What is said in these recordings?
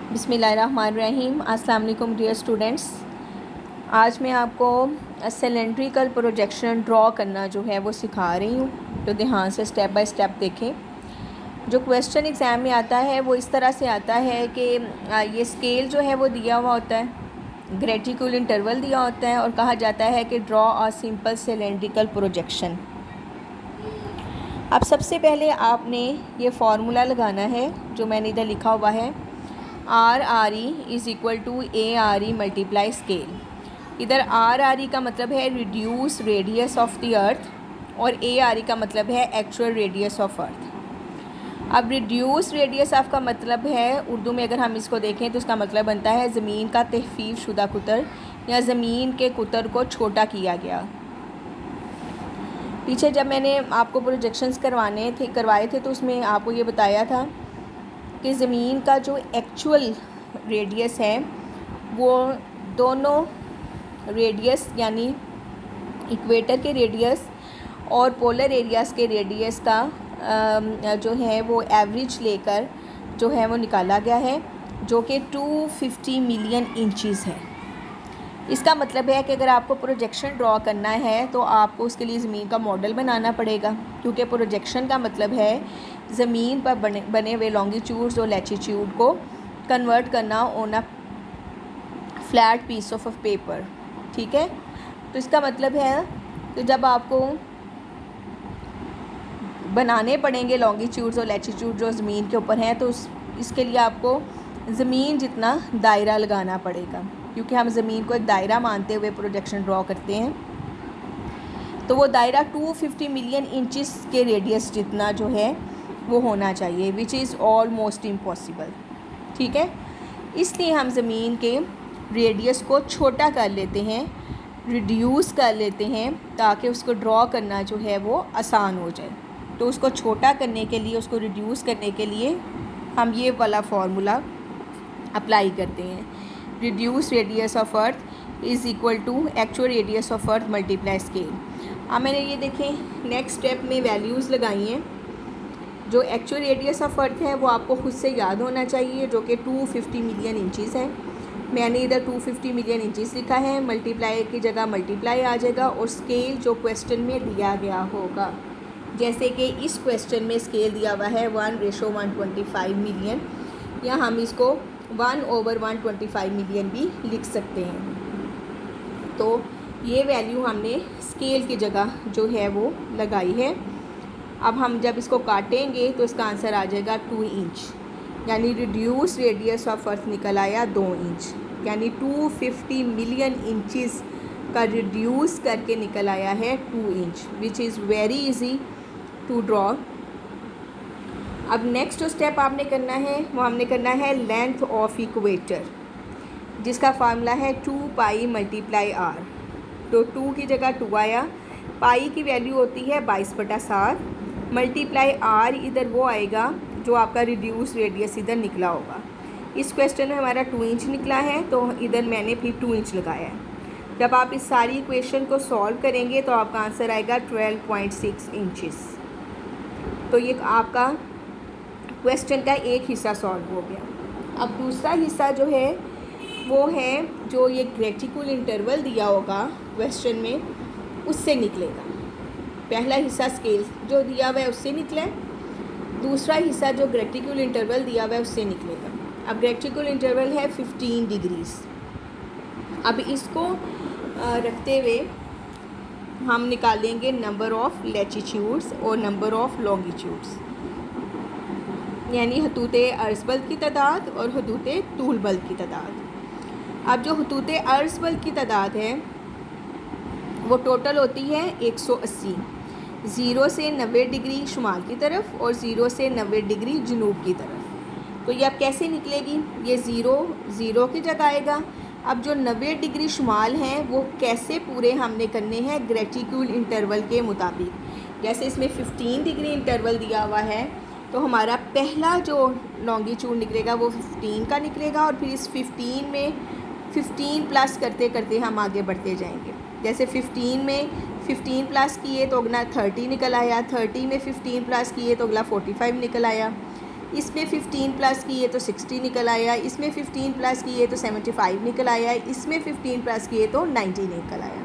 बिस्मिल्लाहिर्रहमानिर्रहीम। अस्सलाम वालेकुम डियर स्टूडेंट्स। आज मैं आपको सिलेंड्रिकल प्रोजेक्शन ड्रॉ करना जो है वो सिखा रही हूँ। तो ध्यान से स्टेप बाय स्टेप देखें। जो क्वेश्चन एग्ज़ाम में आता है वो इस तरह से आता है कि ये स्केल जो है वो दिया हुआ होता है, ग्रेटिकुल इंटरवल दिया होता है और कहा जाता है कि draw a simple cylindrical projection. अब सबसे पहले आपने ये फार्मूला लगाना है जो मैंने इधर लिखा हुआ है, R R E is equal to A R E multiply scale. इधर आर आर ई का मतलब है reduce radius of the earth और ए आर ई का मतलब है एक्चुअल रेडियस ऑफ अर्थ। अब रिड्यूस रेडियस ऑफ का मतलब है, उर्दू में अगर हम इसको देखें तो इसका मतलब बनता है ज़मीन का तहफ़ीफ़ शुदा कुतर या ज़मीन के कुतर को छोटा किया गया। पीछे जब मैंने आपको प्रोजेक्शंस करवाए थे तो उसमें आपको ये बताया था कि ज़मीन का जो एक्चुअल रेडियस है वो दोनों रेडियस यानी इक्वेटर के रेडियस और पोलर एरियाज़ के रेडियस का जो है वो एवरेज लेकर जो है वो निकाला गया है, जो कि 250 मिलियन इंचज़ है। इसका मतलब है कि अगर आपको प्रोजेक्शन ड्रॉ करना है तो आपको उसके लिए ज़मीन का मॉडल बनाना पड़ेगा, क्योंकि प्रोजेक्शन का मतलब है ज़मीन पर बने हुए लॉन्गिट्यूड्स और लैटिट्यूड को कन्वर्ट करना on a flat piece of paper. ठीक है, तो इसका मतलब है कि जब आपको बनाने पड़ेंगे लॉन्गिट्यूड्स और लैटिट्यूड जो ज़मीन के ऊपर हैं, तो इसके लिए आपको ज़मीन जितना दायरा लगाना पड़ेगा, क्योंकि हम ज़मीन को एक दायरा मानते हुए प्रोजेक्शन ड्रॉ करते हैं। तो वो दायरा 250 मिलियन इंचज़ के रेडियस जितना जो है वो होना चाहिए, विच इज़ ऑलमोस्ट इम्पॉसिबल। ठीक है, इसलिए हम ज़मीन के रेडियस को छोटा कर लेते हैं, रिड्यूस कर लेते हैं, ताकि उसको ड्रॉ करना जो है वो आसान हो जाए। तो उसको छोटा करने के लिए, उसको रिड्यूस करने के लिए हम ये वाला फार्मूला अप्लाई करते हैं। Reduce radius of earth is equal to actual radius of earth multiply scale. अब मैंने ये देखें नेक्स्ट स्टेप में वैल्यूज़ लगाई हैं। जो एक्चुअल रेडियस ऑफ अर्थ है वो आपको खुद से याद होना चाहिए, जो कि 250 मिलियन इंचज़ है। मैंने इधर 250 मिलियन इंचज़ लिखा है, मल्टीप्लाई की जगह मल्टीप्लाई आ जाएगा और स्केल जो क्वेश्चन में दिया गया होगा, जैसे कि इस क्वेश्चन में स्केल दिया हुआ है 1:125 मिलियन, या हम इसको 1/125 मिलियन भी लिख सकते हैं। तो ये वैल्यू हमने स्केल की जगह जो है वो लगाई है। अब हम जब इसको काटेंगे तो इसका आंसर आ जाएगा 2 इंच, यानी रिड्यूस रेडियस ऑफ अर्थ निकल आया 2 इंच, यानी 250 मिलियन इंचज़ का रिड्यूस करके निकल आया है 2 inch, which is very easy to draw. अब नेक्स्ट जो स्टेप आपने करना है वो हमने करना है लेंथ ऑफ इक्वेटर, जिसका फार्मूला है 2 पाई मल्टीप्लाई आर। तो 2 की जगह 2 आया, पाई की वैल्यू होती है 22/7, मल्टीप्लाई आर इधर वो आएगा जो आपका रिड्यूस रेडियस इधर निकला होगा। इस क्वेश्चन में हमारा 2 इंच निकला है, तो इधर मैंने फिर 2 इंच लगाया है। जब आप इस सारी इक्वेशन को सॉल्व करेंगे तो आपका आंसर आएगा 12.6 इंचज़। तो ये आपका क्वेश्चन का एक हिस्सा सॉल्व हो गया। अब दूसरा हिस्सा जो है वो है जो ये ग्रेटिकुल इंटरवल दिया होगा क्वेश्चन में, उससे निकलेगा। पहला हिस्सा स्केल जो दिया हुआ है उससे निकला है, दूसरा हिस्सा जो ग्रेटिकुल इंटरवल दिया हुआ है उससे निकलेगा। अब ग्रेटिकुल इंटरवल है 15 डिग्रीज़। अब इसको रखते हुए हम निकालेंगे नंबर ऑफ़ लैटिट्यूड्स और नंबर ऑफ़ लॉन्गिट्यूड्स, यानी हदूते अर्ज़ बल्द की तादाद और हदूते तूल बल्द की तादाद। अब जो हदूते अर्ज़ बल्द की तादाद है वो टोटल होती है 180, 0 से 90 डिग्री शुमाल की तरफ और 0 से 90 डिग्री जनूब की तरफ। तो ये अब कैसे निकलेगी, ये 0 की जगह आएगा। अब जो 90 डिग्री शुमाल हैं वो कैसे पूरे हमने करने हैं ग्रेटिकुल इंटरवल के मुताबिक। जैसे इसमें 15 डिग्री इंटरवल दिया हुआ है, तो हमारा पहला जो लॉन्गिट्यूड निकलेगा वो 15 का निकलेगा, और फिर इस 15 में 15 प्लस करते करते हम आगे बढ़ते जाएंगे। जैसे 15 में 15 प्लस किए तो अगला 30 निकल आया, 30 में 15 प्लस किए तो अगला 45 निकल आया, इसमें 15 प्लस किए तो 60 निकल आया, इसमें 15 प्लस किए तो 75 निकल आया, इसमें 15 प्लस किए तो 90 निकल आया।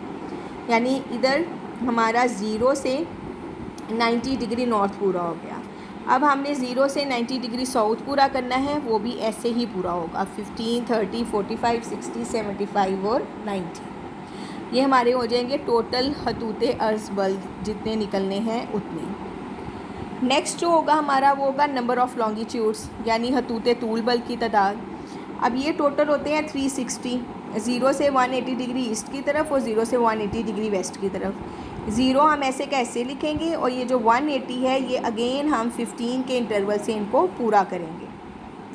यानी इधर हमारा 0 से 90 डिग्री नॉर्थ पूरा हो गया। अब हमने 0 से 90 डिग्री साउथ पूरा करना है, वो भी ऐसे ही पूरा होगा 15, 30, 45, 60, 75 और 90। ये हमारे हो जाएंगे टोटल खतूते अर्ज़ बल्ब जितने निकलने हैं उतने। नेक्स्ट जो होगा हमारा वो होगा नंबर ऑफ़ लॉन्गिट्यूड्स, यानी खतूते तूल बल्ब की तादाद। अब ये टोटल होते हैं 360, 0 से 180 डिग्री ईस्ट की तरफ और 0 से 180 डिग्री वेस्ट की तरफ। 0 हम ऐसे कैसे लिखेंगे, और ये जो 180 है ये अगेन हम 15 के इंटरवल से इनको पूरा करेंगे।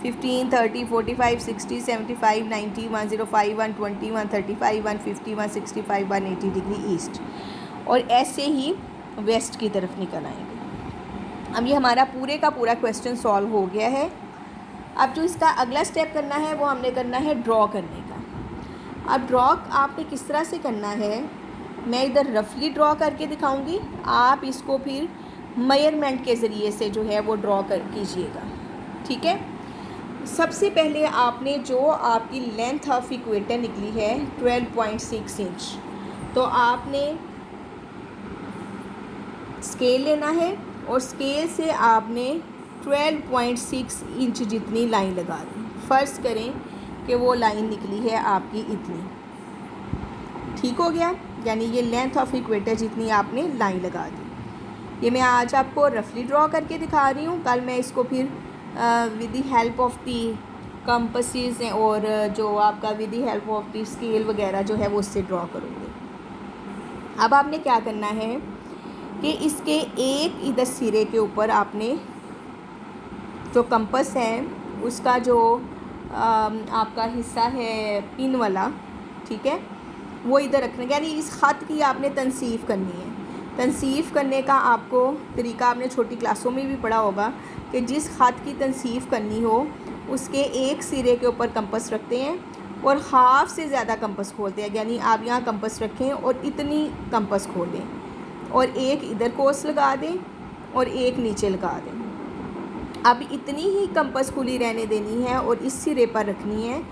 15, 30, 45, 60, 75, 90, 105, 120, 135, 150, 165, 180 डिग्री ईस्ट, और ऐसे ही वेस्ट की तरफ निकल आएंगे। अब ये हमारा पूरे का पूरा क्वेश्चन सॉल्व हो गया है। अब जो इसका अगला स्टेप करना है वो हमने करना है ड्रॉ करने का। अब ड्रॉ आपने किस तरह से करना है, मैं इधर रफली ड्रॉ करके दिखाऊंगी, आप इसको फिर मेजरमेंट के ज़रिए से जो है वो ड्रॉ कर कीजिएगा। ठीक है, सबसे पहले आपने जो आपकी लेंथ ऑफ इक्वेटर निकली है 12.6 इंच, तो आपने स्केल लेना है और स्केल से आपने 12.6 इंच जितनी लाइन लगा दी। फ़र्ज़ करें कि वो लाइन निकली है आपकी इतनी, ठीक हो गया, यानी ये लेंथ ऑफ इक्वेटर जितनी आपने लाइन लगा दी। ये मैं आज आपको रफली ड्रॉ करके दिखा रही हूँ, कल मैं इसको फिर with the help of the compasses और जो आपका with the help of the scale वगैरह जो है वो उससे ड्रॉ करूँगी। अब आपने क्या करना है कि इसके एक इधर सिरे के ऊपर आपने जो कंपस है उसका जो आपका हिस्सा है पिन वाला, ठीक है, वो इधर रखना, यानी इस ख़त की आपने तनसीफ़ करनी है। तनसीफ़ करने का आपको तरीका आपने छोटी क्लासों में भी पढ़ा होगा कि जिस ख़त की तनसीफ़ करनी हो उसके एक सिरे के ऊपर कंपस रखते हैं और हाफ़ से ज़्यादा कंपस खोलते हैं, यानी आप यहाँ कंपस रखें और इतनी कंपस खोलें और एक इधर कोस लगा दें और एक नीचे लगा दें। अब इतनी ही कंपस खुली रहने देनी है और इस सिरे पर रखनी है,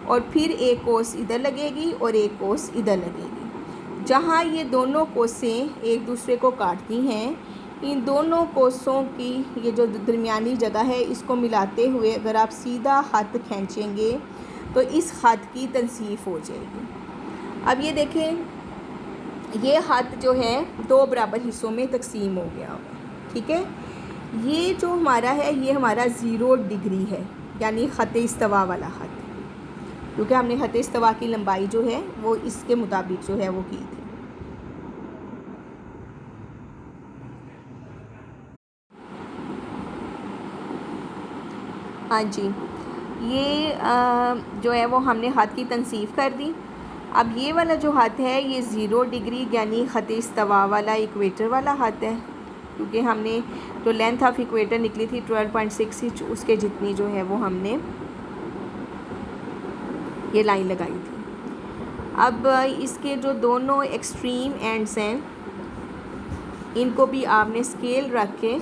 और फिर एक कोस इधर लगेगी और एक कोस इधर लगेगी। जहाँ ये दोनों कोसें एक दूसरे को काटती हैं, इन दोनों कोसों की ये जो दरमियानी जगह है इसको मिलाते हुए अगर आप सीधा हाथ खींचेंगे तो इस हाथ की तनसीफ़ हो जाएगी। अब ये देखें, ये हाथ जो है 2 बराबर हिस्सों में तकसीम हो गया होगा। ठीक है, ये जो हमारा है ये हमारा 0 डिग्री है, यानी ख़त इस्तवा वाला हाथ, क्योंकि हमने ख़त इस्तवा की लंबाई जो है वो इसके मुताबिक जो है वो की थी। हाँ जी, ये जो है वो हमने हाथ की तनसीफ़ कर दी। अब ये वाला जो हाथ है ये 0 डिग्री यानी ख़त इस्तवा वाला इक्वेटर वाला हाथ है, क्योंकि हमने जो लेंथ ऑफ इक्वेटर निकली थी 12.6 इंच उसके जितनी जो है वो हमने ये लाइन लगाई थी। अब इसके जो दोनों एक्सट्रीम एंड्स हैं इनको भी आपने स्केल रख के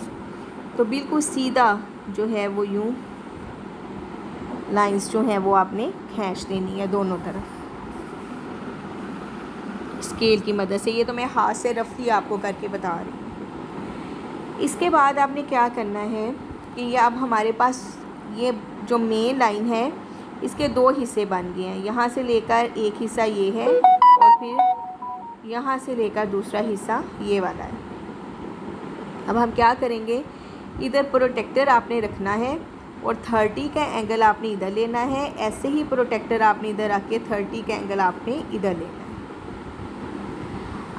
तो बिल्कुल सीधा जो है वो यूँ लाइंस जो हैं वो आपने खींच देनी है दोनों तरफ स्केल की मदद से। ये तो मैं हाथ से रफली आपको करके बता रही हूँ। इसके बाद आपने क्या करना है कि ये अब हमारे पास ये जो मेन लाइन है इसके 2 हिस्से बन गए हैं। यहाँ से लेकर एक हिस्सा ये है और फिर यहाँ से लेकर दूसरा हिस्सा ये वाला है। अब हम क्या करेंगे, इधर प्रोटेक्टर आपने रखना है और 30 का एंगल आपने इधर लेना है। ऐसे ही प्रोटेक्टर आपने इधर रख के 30 का एंगल आपने इधर लेना है।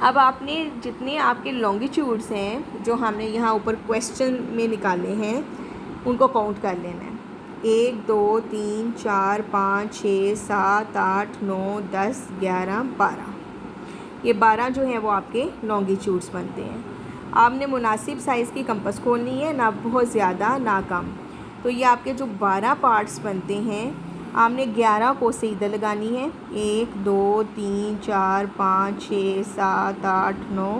अब आपने जितने आपके लॉन्गिट्यूड्स हैं जो हमने यहाँ ऊपर क्वेश्चन में निकाले हैं उनको काउंट कर लेना है। 1 2 3 4 5 6 7 8 9 10 11 12, ये 12 जो हैं वो आपके लॉन्गिट्यूड्स बनते हैं। आपने मुनासिब साइज़ की कंपास खोलनी है, ना बहुत ज़्यादा ना कम। तो ये आपके जो 12 पार्ट्स बनते हैं आपने 11 को से इधर लगानी है। 1 2 3 4 5 6 7 8 9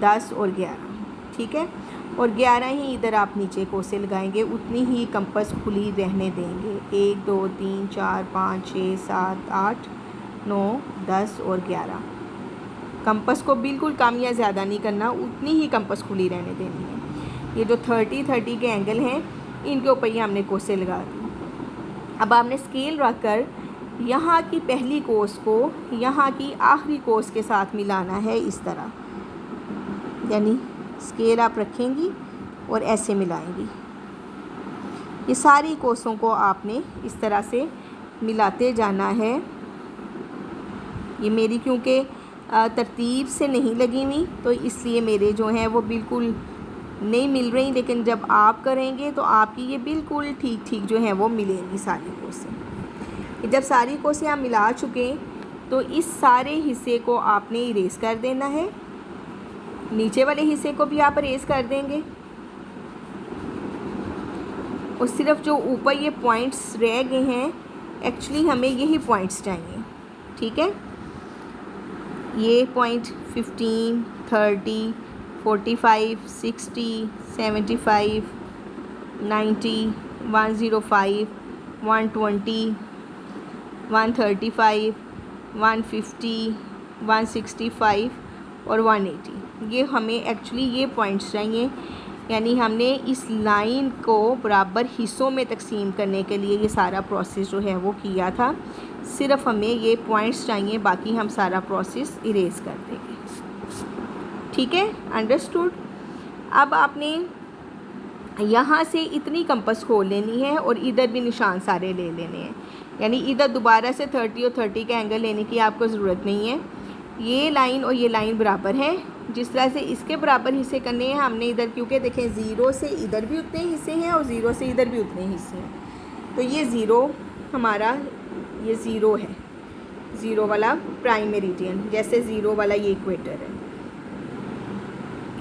10 और 11, ठीक है। और 11 ही इधर आप नीचे कोसे लगाएंगे, उतनी ही कंपास खुली रहने देंगे। 1 2 3 4 5 6 7 8 9 10 और 11। कंपास को बिल्कुल कम या ज़्यादा नहीं करना, उतनी ही कंपास खुली रहने देनी है। ये जो 30 के एंगल हैं इनके ऊपर ही हमने कोसे लगा दी। अब आपने स्केल रख कर यहाँ की पहली कोस को यहाँ की आखिरी कोस के साथ मिलाना है इस तरह, यानी स्केल आप रखेंगी और ऐसे मिलाएंगी। ये सारी कोसों को आपने इस तरह से मिलाते जाना है। ये मेरी क्योंकि तरतीब से नहीं लगी हुई तो इसलिए मेरे जो हैं वो बिल्कुल नहीं मिल रही, लेकिन जब आप करेंगे तो आपकी ये बिल्कुल ठीक ठीक जो है वो मिलेंगी सारी कोसें। जब सारी कोसें आप मिला चुके तो इस सारे हिस्से को आपने इरेज़ कर देना है। नीचे वाले हिस्से को भी आप इरेज़ कर देंगे और सिर्फ जो ऊपर ये पॉइंट्स रह गए हैं, एक्चुअली हमें यही पॉइंट्स चाहिए। ठीक है, ये पॉइंट 15 30 45 60 75 90 105 120 135 150 165 और 180, ये हमें एक्चुअली ये पॉइंट्स चाहिए। यानी हमने इस लाइन को बराबर हिस्सों में तकसीम करने के लिए ये सारा प्रोसेस जो है वो किया था। सिर्फ हमें ये पॉइंट्स चाहिए, बाकी हम सारा प्रोसेस इरेज़ कर देंगे। ठीक है, अंडरस्टूड। अब आपने यहाँ से इतनी कंपास खोल लेनी है और इधर भी निशान सारे ले लेने हैं, यानी इधर दोबारा से 30 और 30 का एंगल लेने की आपको ज़रूरत नहीं है। ये लाइन और ये लाइन बराबर है। जिस तरह से इसके बराबर हिस्से करने हैं हमने इधर, क्योंकि देखें 0 से इधर भी उतने हिस्से हैं और 0 से इधर भी उतने हिस्से हैं, तो ये 0 हमारा ये 0 है, 0 वाला प्राइम मेरिडियन, जैसे 0 वाला ये इक्वेटर है।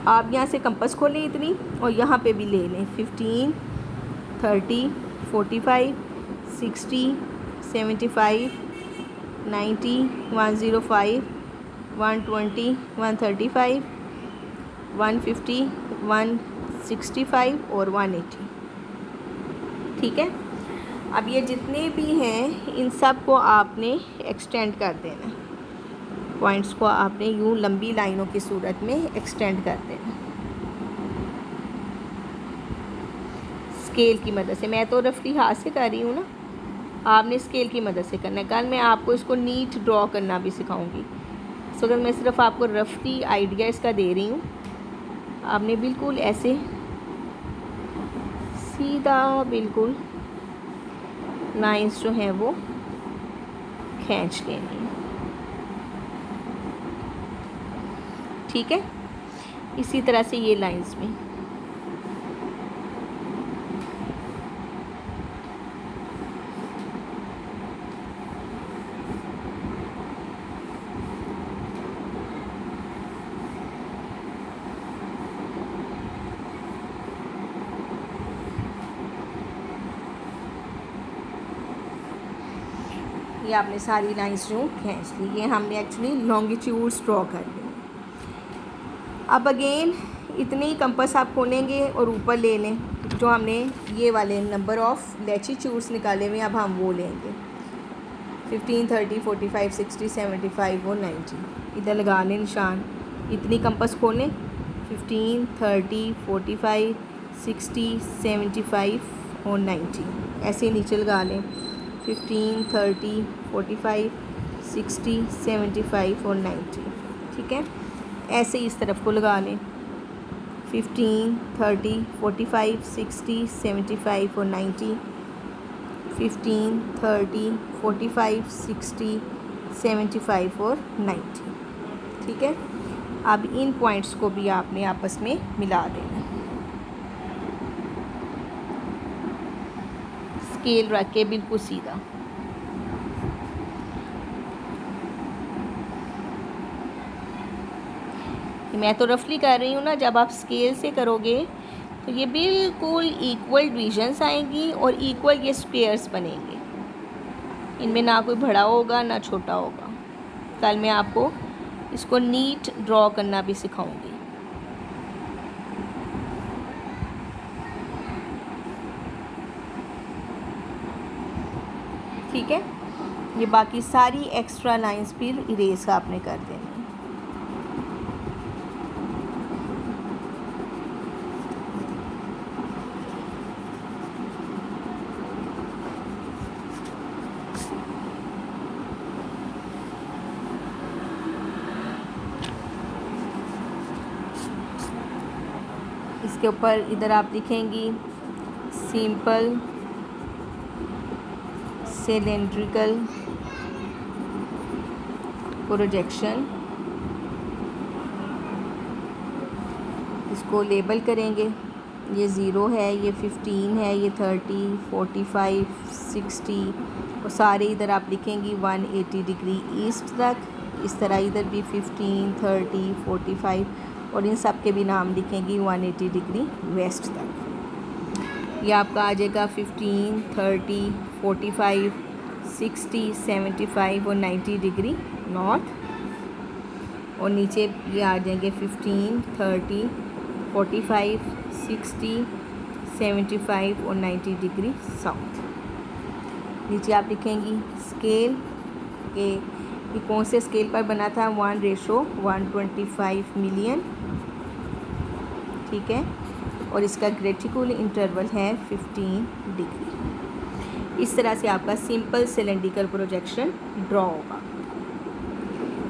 आप यहाँ से कंपास खोलें इतनी और यहाँ पे भी ले लें 15 30 45 60 75 90 105 120 135 150 165 और 180। ठीक है, अब ये जितने भी हैं इन सब को आपने एक्सटेंड कर देना, पॉइंट्स को आपने यूँ लंबी लाइनों की सूरत में एक्सटेंड कर देना स्केल की मदद से। मैं तो रफली हाथ से कर रही हूँ ना, आपने स्केल की मदद से करना है। कल मैं आपको इसको नीट ड्रॉ करना भी सिखाऊंगी। सो अगर मैं सिर्फ आपको रफली आइडिया इसका दे रही हूँ, आपने बिल्कुल ऐसे सीधा बिल्कुल लाइंस जो हैं वो खींच लेनी है। ठीक है, इसी तरह से ये लाइंस में ये आपने सारी लाइंस जो खींच ली, ये हमने एक्चुअली लॉन्गिट्यूड्स ड्रॉ कर ली। अब अगेन इतने ही कंपास आप खोलेंगे और ऊपर ले लें, जो हमने ये वाले नंबर ऑफ़ लैटीट्यूड्स निकाले हुए अब हम वो लेंगे 15 30 45 60 75 और 90। इधर लगा लें निशान, इतनी कंपास खोलें 15 30 45 60 75 और 90, ऐसे नीचे लगा लें 15 30 45 60 75 और 90। ठीक है, ऐसे इस तरफ को लगा लें 15 30 45 60 75 और 90, 15 30 45 60 75 और 90। ठीक है, अब इन पॉइंट्स को भी आपने आपस में मिला देना, स्केल रख के बिल्कुल सीधा। मैं तो रफली कर रही हूँ ना, जब आप स्केल से करोगे तो ये बिल्कुल इक्वल डिविजन्स आएंगी और इक्वल ये स्क्वायर्स बनेंगे, इनमें ना कोई बड़ा होगा ना छोटा होगा। कल मैं आपको इसको नीट ड्रॉ करना भी सिखाऊंगी। ठीक है। ये बाकी सारी एक्स्ट्रा लाइंस फिर इरेज का आपने कर देना। इसके ऊपर इधर आप लिखेंगी सिंपल सिलेंड्रिकल प्रोजेक्शन, इसको लेबल करेंगे। ये 0 है, ये 15 है, ये 30, 45, 60 और सारे इधर आप लिखेंगी 180 डिग्री ईस्ट तक। इस तरह इधर भी 15, 30, 45 और इन सब के भी नाम लिखेंगी 180 डिग्री वेस्ट तक। ये आपका आ जाएगा 15, 30, 45, 60, 75 और 90 डिग्री नॉर्थ। और नीचे ये आ जाएंगे 15, 30, 45, 60, 75 और 90 डिग्री साउथ। नीचे आप लिखेंगी स्केल के ये कौन से स्केल पर बना था, 1:125 मिलियन, ठीक है। और इसका ग्रेटिकुल इंटरवल है 15 डिग्री। इस तरह से आपका सिंपल सिलेंड्रिकल प्रोजेक्शन ड्रॉ होगा।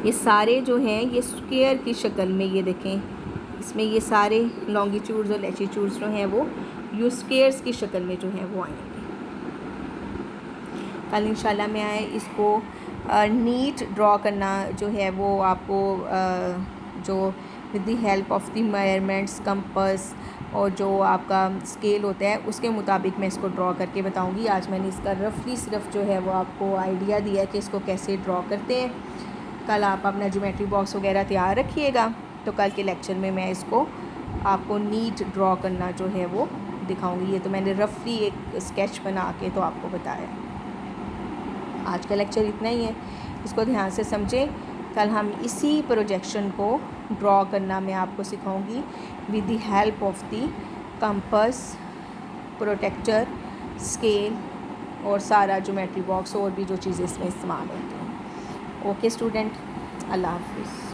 ये सारे जो हैं ये स्क्वायर की शक्ल में, ये देखें इसमें ये सारे लॉन्गिट्यूड्स और लैटिट्यूड्स जो हैं वो यू स्क्वायर्स की शक्ल में जो हैं वो आएंगे। कल इंशाल्लाह मैं इसको नीट ड्रॉ करना जो है वो आपको जो with the help of the measurements compass और जो आपका स्केल होता है उसके मुताबिक मैं इसको ड्रॉ करके बताऊंगी। आज मैंने इसका रफली सिर्फ जो है वो आपको आइडिया दिया है कि इसको कैसे ड्रॉ करते हैं। कल आप अपना ज्योमेट्री बॉक्स वगैरह तैयार रखिएगा, तो कल के लेक्चर में मैं इसको आपको नीट ड्रॉ करना जो है वो दिखाऊंगी। ये तो मैंने रफली एक स्केच बना के तो आपको बताया। आज का लेक्चर इतना ही है, इसको ध्यान से समझें। कल हम इसी प्रोजेक्शन को ड्रॉ करना मैं आपको सिखाऊंगी with the help of the compass, protractor, scale और सारा ज्योमेट्री बॉक्स और भी जो चीज़ें इसमें इस्तेमाल होती हैं। ओके स्टूडेंट, अल्लाह हाफिज़।